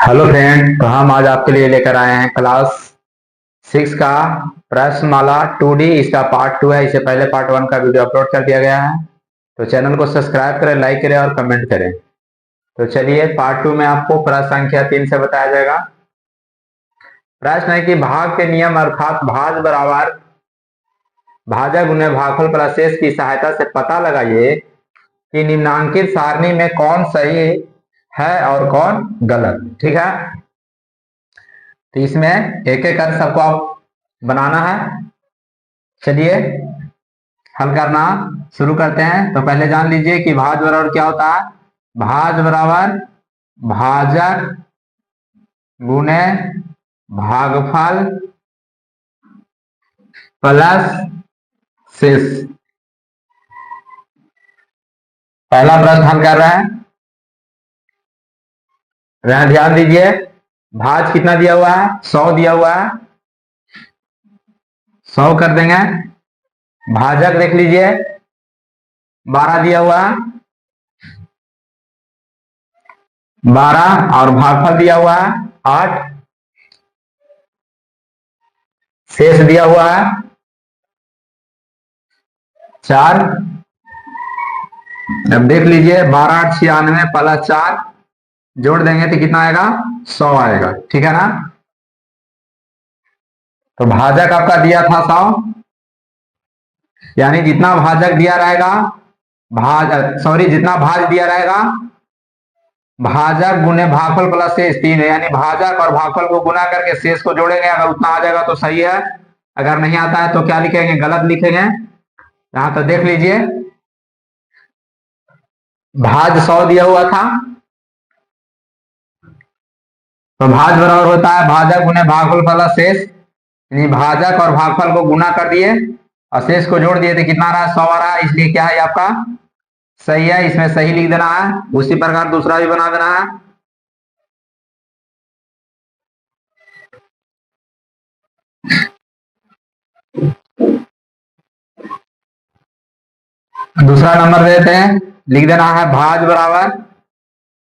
Hello friend, तो हम आज आपके लिए लेकर आए हैं क्लास 6 का प्रश्नमाला 2D। इसका पार्ट 2 है। इससे पहले पार्ट 1 का वीडियो अपलोड कर दिया गया है। तो चैनल को सब्सक्राइब करें, लाइक करें और कमेंट करें। तो चलिए, पार्ट 2 में आपको प्रश्न संख्या 3 से बताया जाएगा। प्रश्न है कि भाग के नियम अर्थात भाज बराबर भाजक गुणे भागफल प्लस शेष की सहायता से पता लगाइए कि निम्नांकित सारणी में कौन सही है और कौन गलत। ठीक है, तो इसमें एक एक कर सबको आप बनाना है। चलिए हल करना शुरू करते हैं। तो पहले जान लीजिए कि भाज बराबर क्या होता है। भाज बराबर भाजक गुणे भागफल प्लस शेष। पहला प्रश्न हल कर रहे हैं। यहां ध्यान दीजिए, भाज कितना दिया हुआ है, 100 दिया हुआ है। 100 कर देंगे। भाजक देख लीजिए 12 दिया हुआ है, 12 और भागफल दिया हुआ है 8। शेष दिया हुआ है 4। अब देख लीजिए 12 8 96 प्लस 4 जोड़ देंगे तो कितना आएगा, 100 आएगा। ठीक है ना। तो भाजक आपका दिया था 100, यानी जितना भाजक दिया रहेगा जितना भाज दिया रहेगा भाजक गुने भागफल प्लस शेष 3 है, यानी भाजक और भागफल को गुना करके शेष को जोड़ेंगे। अगर उतना आ जाएगा तो सही है, अगर नहीं आता है तो क्या लिखेंगे, गलत लिखेंगे। यहां तो देख लीजिए भाज 100 दिया हुआ था, तो भाज बराबर होता है भाजक गुने भागफल प्लस शेष, यानी भाजक और भागफल को गुना कर दिए और शेष को जोड़ दिए तो कितना रहा, 100 आ रहा है। इसलिए क्या है आपका सही है, इसमें सही लिख देना है। उसी प्रकार दूसरा भी बना देना है। दूसरा नंबर देते हैं, लिख देना है भाज बराबर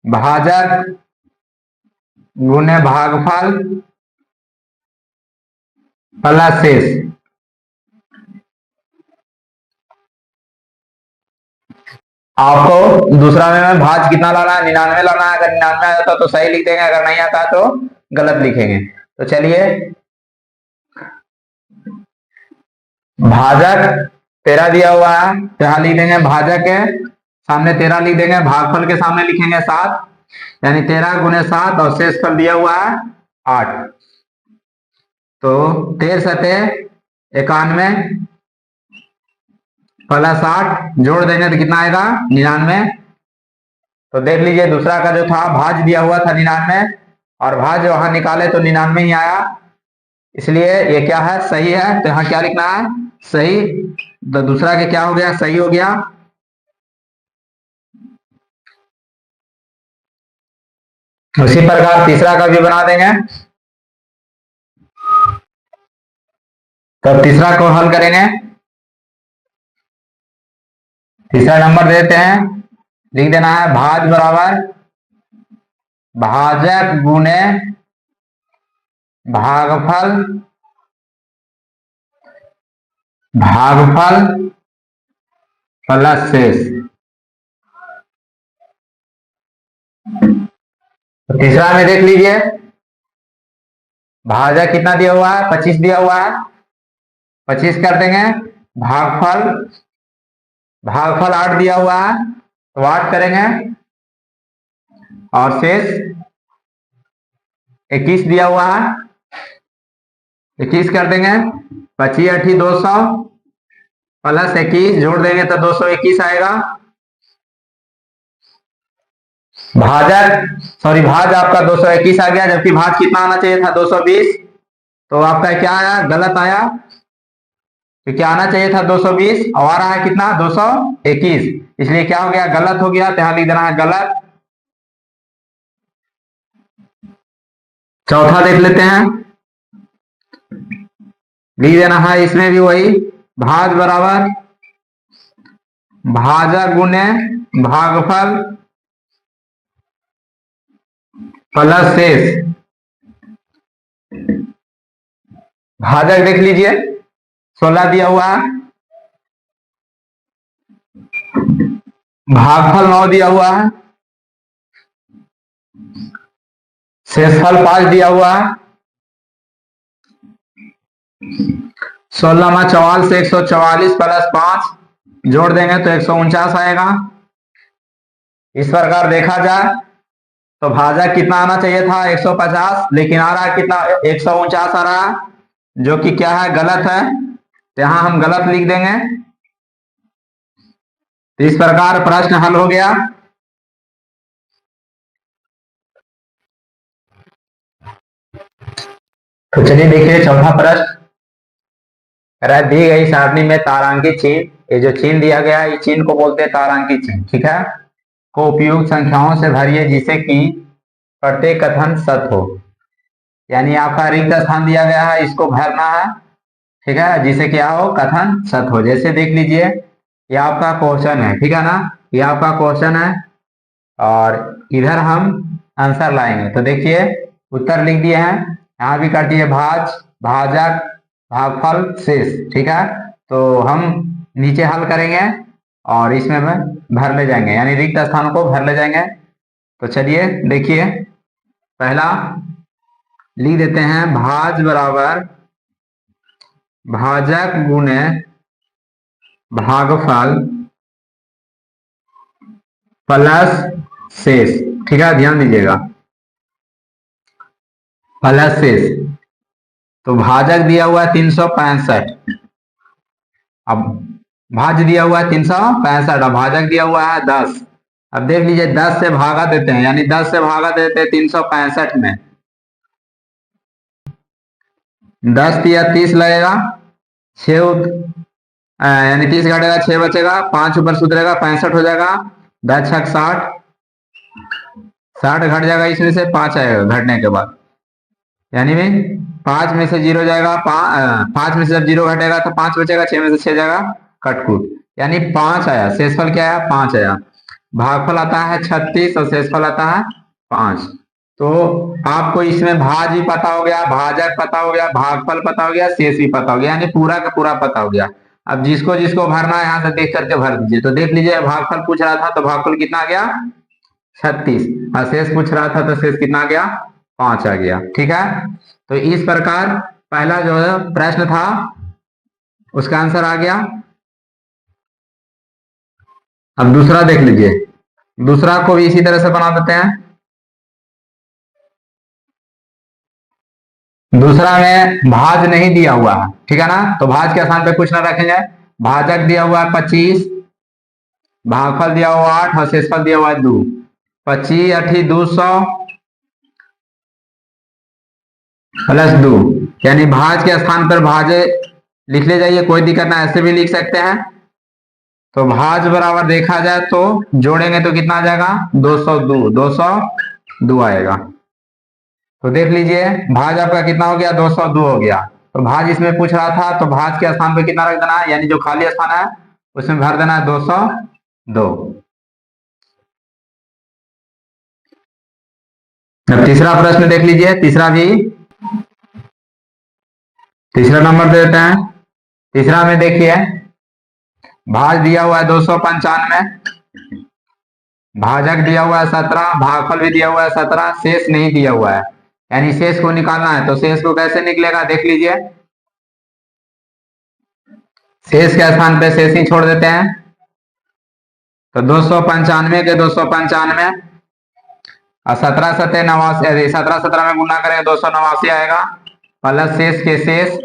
भाजक गुने भागफल प्लस शेष। आपको दूसरा में भाज कितना लाना है, 99 लाना है। अगर 99 आ जाता तो सही लिख देंगे, अगर नहीं आता तो गलत लिखेंगे। तो चलिए, भाजक 13 दिया हुआ है तो यहां लिख देंगे भाजक के सामने 13 लिख देंगे, भागफल के सामने लिखेंगे 7, यानी 13 गुने 7 और शेषफल दिया हुआ है 8। तो 13 सते 91 प्लस 8 जोड़ देंगे तो कितना आएगा, 99। तो देख लीजिए दूसरा का जो था भाज दिया हुआ था 99 और भाज वहां निकाले तो 99 ही आया, इसलिए ये क्या है, सही है। तो यहाँ क्या लिखना है, सही। तो दूसरा के क्या हो गया, सही हो गया। उसी प्रकार तीसरा का भी बना देंगे। तो तीसरा को हल करेंगे। तीसरा नंबर देते हैं, लिख देना है भाज बराबर भाजक गुने भागफल प्लस शेष। तो तीसरा में देख लीजिए भाजक कितना दिया हुआ है, 25 दिया हुआ है, 25 कर देंगे। भागफल 8 दिया हुआ है तो 8 करेंगे और शेष 21 दिया हुआ है, 21 कर देंगे। 25 8 200 प्लस 21 जोड़ देंगे तो 221 आएगा। भाज आपका 221 आ गया, जबकि भाज कितना आना चाहिए था, 220। तो आपका क्या आया, गलत आया। तो क्या आना चाहिए था 220 और आ रहा है कितना, 221, इसलिए क्या हो गया, गलत हो गया। तो यहां लिख देना है गलत। चौथा देख लेते हैं, लिख देना है इसमें भी वही भाज बराबर भाजक गुने भागफल प्लस शेष भाजक देख लीजिए 16 दिया हुआ है, भागफल 9 दिया हुआ है, शेषफल 5 दिया हुआ है, 16 से 144 प्लस 5 जोड़ देंगे तो 149 आएगा। इस प्रकार देखा जाए तो भाजक कितना आना चाहिए था 150, लेकिन आ रहा है कितना 149 आ रहा है, जो कि क्या है गलत है, तो यहां हम गलत लिख देंगे। तो इस प्रकार प्रश्न हल हो गया। तो चलिए देखिए चौथा प्रश्न, दी गई सारणी में तारांकित चिन्ह, ये जो चिन्ह दिया गया है, इस चिन्ह को बोलते हैं तारांकित चिन्ह, ठीक है, को उपयुक्त संख्याओं से भरिए जिसे कि प्रत्येक कथन सत्य हो। यानी आपका रिक्त स्थान दिया गया है, इसको भरना है, ठीक है, जिसे क्या हो कथन सत्य हो। जैसे देख लीजिए ये आपका क्वेश्चन है, ठीक है ना, ये आपका क्वेश्चन है और इधर हम आंसर लाएंगे। तो देखिए उत्तर लिख दिए हैं, यहाँ भी कर दिए भाज, भाजक, भागफल, शेष, ठीक है। तो हम नीचे हल करेंगे और इसमें भर ले जाएंगे, यानी रिक्त स्थान को भर ले जाएंगे। तो चलिए देखिए पहला लिख देते हैं, भाज बराबर भाजक गुणे भागफल प्लस शेष, ठीक है, ध्यान दीजिएगा, प्लस शेष। तो भाजक दिया हुआ है 365, अब भाज्य दिया हुआ है 365 और भाजक दिया हुआ है 10। अब देख लीजिए 10 से भागा देते हैं, यानी 10 से भागा देते हैं 365 में, 10 दिया 30 लगेगा, 6 यानी 30 घटेगा 6 बचेगा, 5 ऊपर सुधरेगा 65 हो जाएगा, 10 छक 60, 60 घट जाएगा, इसमें से 5 आएगा घटने के बाद, यानी में 5 में से 0 जाएगा, 5 में से जब 0 घटेगा तो 5 बचेगा, 6 में से 6 जाएगा कटकुट, यानी 5 आया। शेषफल क्या आया 5 आया। भागफल आता है 36 और शेषफल आता है 5। तो आपको इसमें भाज भी पता हो गया, भाजक पता हो गया, भागफल पता हो गया, शेष भी पता हो गया, यानी पूरा का पूरा पता हो गया। अब जिसको जिसको भरना है यहाँ से देख करके भर दीजिए। तो देख लीजिए भागफल पूछ रहा था तो भागफल कितना आ गया 36, और शेष पूछ रहा था तो शेष कितना आ गया 5 आ गया, ठीक है। तो इस प्रकार पहला जो है प्रश्न था उसका आंसर आ गया। अब दूसरा देख लीजिए, दूसरा को भी इसी तरह से बना देते हैं। दूसरा में भाज नहीं दिया हुआ है, ठीक है ना, तो भाज के स्थान पे कुछ ना रखेंगे। भाजक दिया हुआ है 25, भागफल दिया हुआ 8 और शेषफल दिया हुआ है 2, 25 8 200 प्लस 2, यानी भाज के स्थान पर भाजे लिख ले जाइए, कोई दिक्कत ना, ऐसे भी लिख सकते हैं। तो भाज बराबर देखा जाए तो जोड़ेंगे तो कितना आ जाएगा 202 आएगा। तो देख लीजिए भाज आपका कितना हो गया 202 हो गया। तो भाज इसमें पूछ रहा था तो भाज के स्थान पे कितना रख देना है, यानी जो खाली स्थान है उसमें भर देना है 202। अब तीसरा प्रश्न देख लीजिए, तीसरा नंबर दे देते हैं। तीसरा में देखिए भाज दिया हुआ है 295, भाजक दिया हुआ है 17, भागफल भी दिया हुआ है 17, शेष नहीं दिया हुआ है, यानी शेष को निकालना है। तो शेष को कैसे निकलेगा देख लीजिए, शेष के स्थान पे शेष ही छोड़ देते हैं। तो 295 के 295 और 17 सत्ते 89, 17 17 में गुना करेंगे 289 आएगा, प्लस शेष के शेष।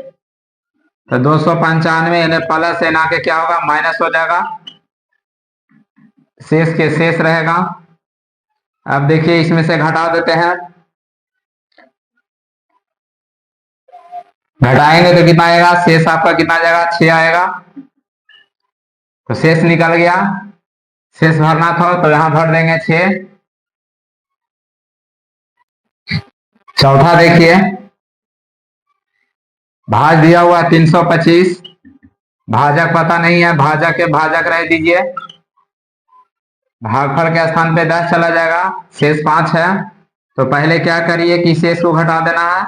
तो 295 यानी प्लस से ना के क्या होगा माइनस हो जाएगा, शेष के शेष रहेगा। अब देखिए इसमें से घटा देते हैं, घटाएंगे तो कितना आएगा, शेष आपका कितना आ जाएगा 6 आएगा। तो शेष निकल गया, शेष भरना था तो यहां भर देंगे 6। चौथा देखिए भाज दिया हुआ 325, भाजक पता नहीं है, भाजक के भाजक रह दीजिए, भागफल के स्थान पे 10 चला जाएगा, शेष 5 है। तो पहले क्या करिए कि शेष को घटा देना है,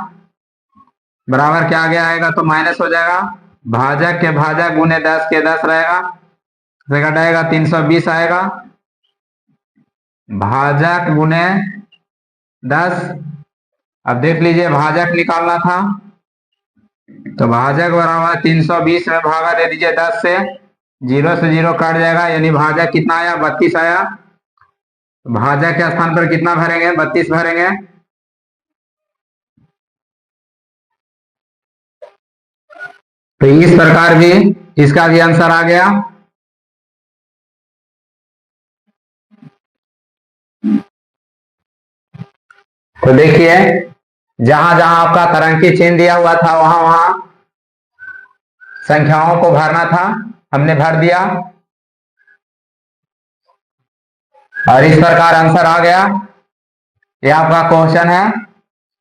बराबर क्या आगे आएगा तो माइनस हो जाएगा, भाजक के भाजक गुने 10 के 10 रहेगा, से घटाएगा 320 आएगा, भाजक गुने 10। अब देख लीजिए भाजक निकालना था, तो भाजक बराबर 320 में भागा दे दीजिए 10 से 0 कट जाएगा, यानी भाजक कितना आया 32 आया। भाजक के स्थान पर कितना भरेंगे 32 भरेंगे। तो इस प्रकार भी इसका भी आंसर आ गया। तो देखिए जहां जहां आपका तरंकी चिन्ह दिया हुआ था वहां वहां संख्याओं को भरना था, हमने भर दिया और इस प्रकार आंसर आ गया। ये आपका क्वेश्चन है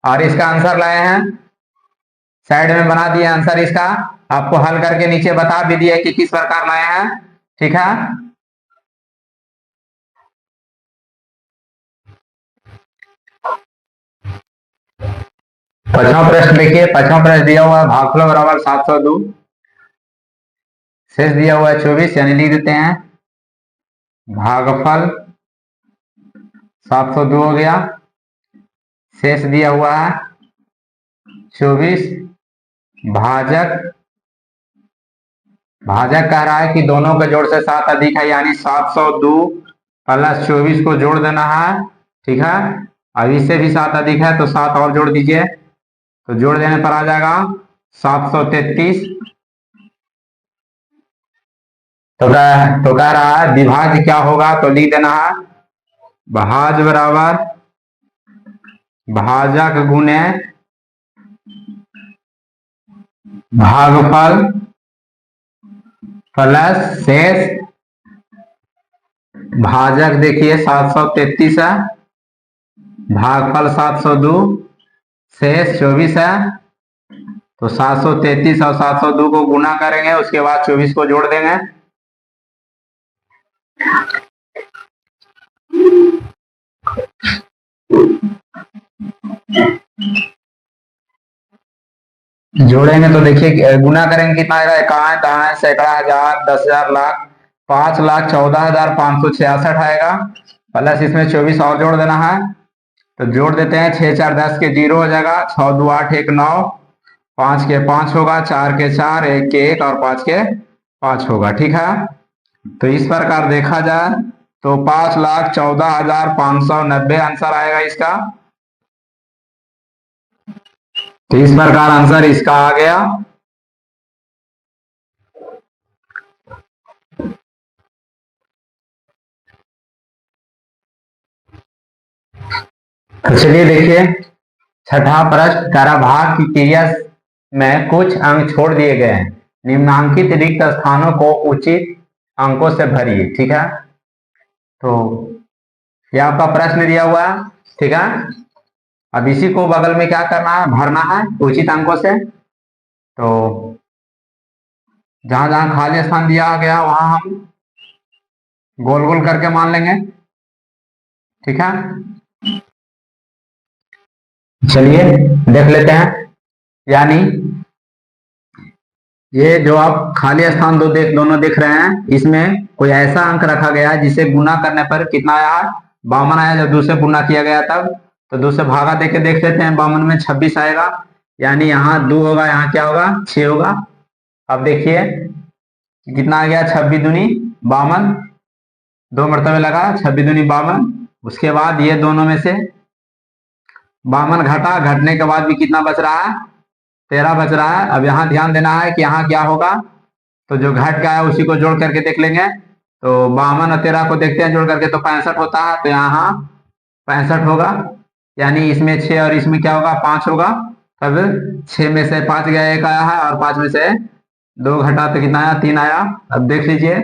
और इसका आंसर लाए हैं, साइड में बना दिए आंसर इसका, आपको हल करके नीचे बता भी दिए कि किस प्रकार लाए हैं। ठीक है, पांचवा प्रश्न देखिए। पांचवा प्रश्न दिया हुआ है भागफल बराबर 702, शेष दिया हुआ है 24, यानी लिख देते हैं भागफल 702 हो गया, शेष दिया हुआ है 24, भाजक कह रहा है कि दोनों के जोड़ से 7 अधिक है, यानी 702 प्लस 24 को जोड़ देना है। ठीक है, अब इससे भी 7 अधिक है तो 7 और जोड़ दीजिए, तो जोड़ देने पर आ जाएगा 733। तो कह रहा है विभाज्य क्या होगा, तो लिख देना है भाज बराबर भाजक गुने भागफल प्लस शेष। भाजक देखिए 733 है, भागफल 702, शेष 24 है, तो 733 और 702 को गुना करेंगे, उसके बाद 24 को जोड़ देंगे। जोड़ेंगे तो देखिए गुना करेंगे कितना आएगा, इकाई दहाई सैकड़ा हजार 10,000 लाख 5,14,566 आएगा, प्लस इसमें 24 और जोड़ देना है, तो जोड़ देते हैं 6 4 10 के 0 हो जाएगा, 6 2 8 1 9, 5 के 5 होगा, 4 के 4, 1 के 1 और 5 के 5 होगा। ठीक है, तो इस प्रकार देखा जाए तो 5,14,590 आंसर आएगा इसका। तो इस प्रकार आंसर इसका आ गया। तो चलिए देखिए छठा प्रश्न, कराभाग की क्रिया में कुछ अंक छोड़ दिए गए हैं, निम्नांकित रिक्त स्थानों को उचित अंकों से भरिए। ठीक है, तो यह आपका प्रश्न दिया हुआ है। ठीक है, अब इसी को बगल में क्या करना है, भरना है उचित अंकों से। तो जहां जहां खाली स्थान दिया गया वहां हम गोल गोल करके मान लेंगे। ठीक है, चलिए देख लेते हैं। यानी ये जो आप खाली स्थान दोनों देख रहे हैं, इसमें कोई ऐसा अंक रखा गया है जिसे गुना करने पर कितना आया, 52 आया। जब दूसरे गुना किया गया तब, तो दूसरे भागा देके देख लेते हैं, 52 में 26 आएगा, यानी यहाँ 2 होगा, यहाँ क्या होगा 6 होगा। अब देखिए कितना आ गया, 26 दूनी 52, 2 मरतबे लगा, 26 दूनी 52। उसके बाद ये दोनों में से 52 घटा, घटने के बाद भी कितना बच रहा है, 13 बच रहा है। अब यहाँ ध्यान देना है कि यहाँ क्या होगा, तो जो घट का है उसी को जोड़ करके देख लेंगे। तो 52 और 13 को देखते हैं जोड़ करके, तो 65 होता है, तो यहाँ 65 होगा, यानी इसमें 6 और इसमें क्या होगा 5 होगा। तब 6 में से 5 गया, 1 आया है, और 5 में से 2 घटा तो कितना आया, 3 आया। अब देख लीजिए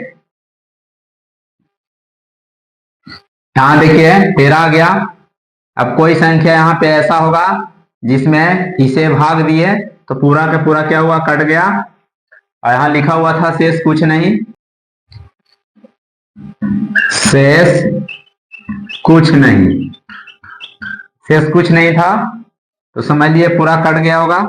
यहाँ देखिए 13 आ गया। अब कोई संख्या यहाँ पे ऐसा होगा जिसमें इसे भाग दिए तो पूरा का पूरा क्या हुआ, कट गया, और यहाँ लिखा हुआ था शेष कुछ नहीं, शेष कुछ नहीं। शेष कुछ नहीं था, तो समझ लिए पूरा कट गया होगा।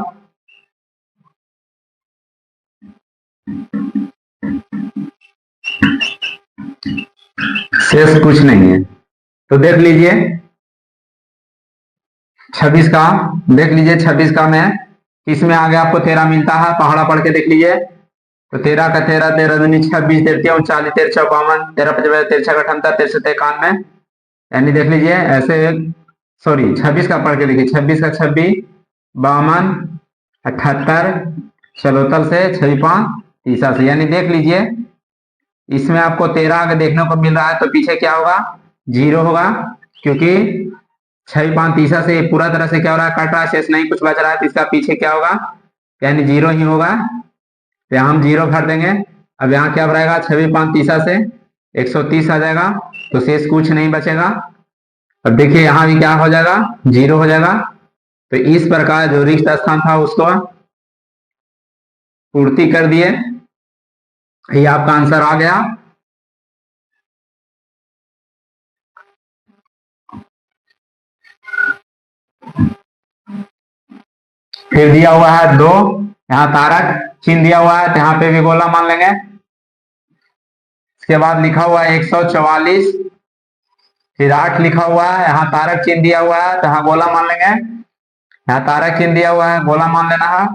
शेष कुछ नहीं है, तो देख लीजिए 26 का, देख लीजिए 26 का में इसमें आगे आपको 13 मिलता है, पहाड़ा पढ़ के देख लीजिए। तो 13 का 13, 13 दूनी 26, 13 39, 13 52, 13 55, 13 78, 13 91, यानी देख लीजिए ऐसे, सॉरी 26 का पढ़ के देखिए, 26 का 26, 52, 78, 74 से 65, 30 से, यानी देख लीजिए इसमें आपको 13 आगे देखने को मिल रहा है, तो पीछे क्या होगा, 0 होगा, क्योंकि 6 5 30 से पूरा तरह से क्या हो रहा है, कट रहा है, शेष नहीं कुछ बच रहा है, तो इसका पीछे क्या होगा, यानी 0 ही होगा, तो यहाँ हम 0 भर देंगे। अब यहाँ क्या भरेगा, 6 5 30 से 130 आ जाएगा, तो शेष कुछ नहीं बचेगा। अब देखिए यहाँ भी क्या हो जाएगा, 0 हो जाएगा। तो इस प्रकार जो रिक्त स्थान था उसको पूर्ति कर दिए, ये आपका आंसर आ गया। फिर दिया हुआ है 2, यहाँ तारक चिन्ह दिया हुआ है, तो यहाँ पे भी गोला मान लेंगे। इसके बाद लिखा हुआ है 144, फिर 8 लिखा हुआ है, यहाँ तारक चिन्ह दिया हुआ है, तो यहाँ गोला मान लेंगे। यहाँ तारक चिन्ह दिया हुआ है, गोला मान लेना है,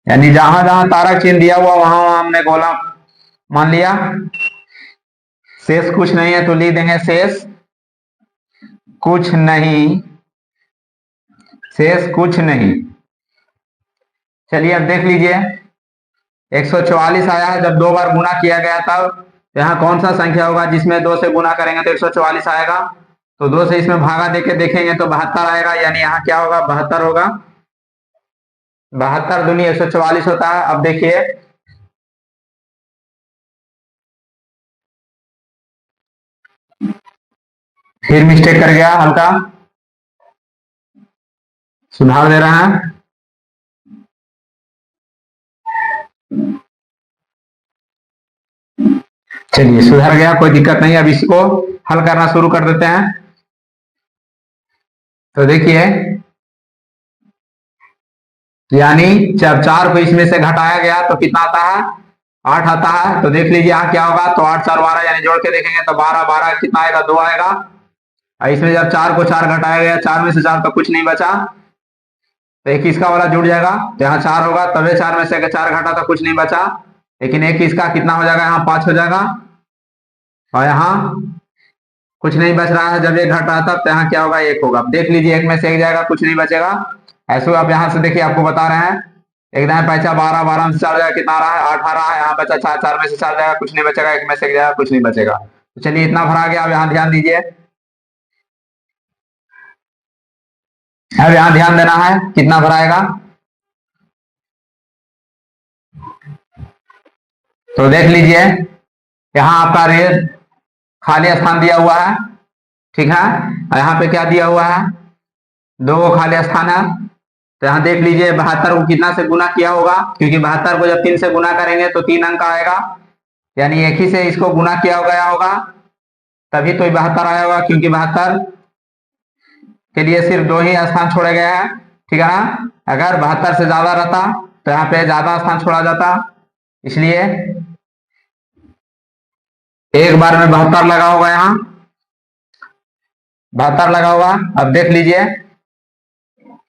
यानी जहां जहां तारक चिन्ह दिया हुआ वहां वहां हमने गोला मान लिया। शेष कुछ नहीं है, तो लिख देंगे शेष कुछ नहीं, शेष कुछ नहीं। चलिए अब देख लीजिए 144 आया है, जब 2 बार गुना किया गया तब, तो यहाँ कौन सा संख्या होगा जिसमें 2 से गुना करेंगे तो 144 आएगा। तो 2 से इसमें भागा देके देखेंगे तो 72 आएगा, यानी यहाँ क्या होगा, 72 होगा। 72 दूनी 144 होता है। अब देखिए फिर मिस्टेक कर गया, हल्का सुधार दे रहा है। चलिए सुधर गया, कोई दिक्कत नहीं। अब इसको हल करना शुरू कर देते हैं। तो देखिए यानी जब 4 को इसमें से घटाया गया तो कितना आता है, 8 आता है। तो देख लीजिए यहाँ क्या होगा, तो 8 4 12, यानी जोड़ के देखेंगे तो 12 12 कितना आएगा, 2 आएगा। और इसमें जब 4 को 4 घटाया गया, 4 में से 4 तो कुछ नहीं बचा, तो 21 का वाला जुड़ जाएगा, तो यहाँ 4 होगा, तबे 4 में से अगर 4 घटा तो कुछ नहीं बचा, लेकिन 21 का कितना हो जाएगा, यहाँ 5 हो जाएगा। और यहाँ कुछ नहीं बच रहा है, जब 1 घटा तब, तो यहाँ क्या होगा, 1 होगा। देख लीजिए 1 में से 1 जाएगा, कुछ नहीं बचेगा। ऐसे आप यहाँ से देखिए, आपको बता रहे हैं, एक दाएं पैसा 12 12 में से 4 जाएगा, कितना आ रहा है, 8 आ रहा है। यहाँ बचा 4, 4 में से 4 जाएगा, कुछ नहीं बचेगा, 1 में से 1 जाएगा, कुछ नहीं बचेगा। तो चलिए इतना भरा गया। अब यहाँ ध्यान दीजिए, अब यहाँ ध्यान देना है कितना भराएगा। तो देख लीजिए यहाँ आपका रेत खाली स्थान दिया हुआ है, ठीक है। और यहाँ पे क्या दिया हुआ है, 2 खाली स्थान है। तो यहाँ देख लीजिए 72 को कितना से गुना किया होगा, क्योंकि 72 को जब 3 से गुना करेंगे तो 3 अंक आएगा, यानी 1 ही से इसको गुना किया गया होगा, तभी तो 72 आया होगा, क्योंकि 72 के लिए सिर्फ 2 ही स्थान छोड़े गए हैं, ठीक है ना। अगर 72 से ज्यादा रहता तो यहाँ पे ज्यादा स्थान छोड़ा जाता, इसलिए एक बार में 72 लगा होगा, यहाँ 72 लगा होगा। अब देख लीजिए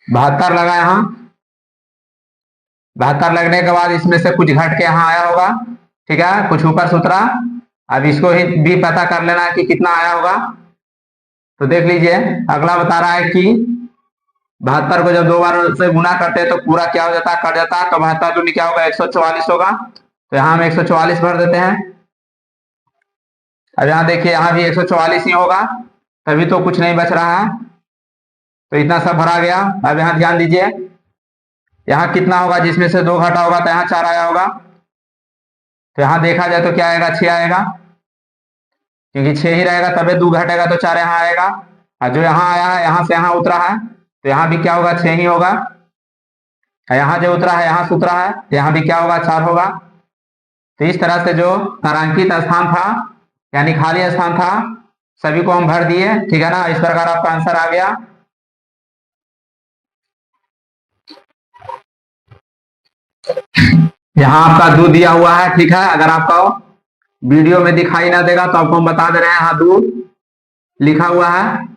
72 लगा, यहाँ 72 लगने के बाद इसमें से कुछ घट के यहाँ आया होगा, ठीक है, कुछ ऊपर सुतरा। अब इसको ही भी पता कर लेना है कि कितना आया होगा। तो देख लीजिए अगला बता रहा है कि 72 को जब 2 बार से गुना करते हैं तो पूरा क्या हो जाता है, कट जाता है। तो 72 दूनी क्या होगा, 144 होगा। तो यहाँ हम 144 भर देते हैं। अब यहाँ देखिए यहाँ भी 144 ही होगा, तभी तो कुछ नहीं बच रहा है, तो इतना सब भरा गया। अब यहाँ ध्यान दीजिए यहाँ कितना होगा, जिसमें से 2 घटा होगा तो यहाँ 4 आया होगा। तो यहाँ देखा जाए तो क्या आएगा, 6 आएगा, क्योंकि 6 ही रहेगा, तबे 2 घटेगा तो 4 यहाँ आएगा। और जो यहाँ आया है यहाँ से यहाँ उतरा है, तो यहाँ भी क्या होगा, 6 ही होगा। यहाँ जो उतरा है यहाँ से उतरा है, तो यहाँ भी क्या होगा, 4 होगा। तो इस तरह से जो तारांकित स्थान था यानी खाली स्थान था सभी को हम भर दिए, ठीक है ना। इस प्रकार आपका आंसर आ गया। यहाँ आपका दूध दिया हुआ है, ठीक है। अगर आपका वीडियो में दिखाई ना देगा तो आपको हम बता दे रहे हैं, यहाँ दूध लिखा हुआ है।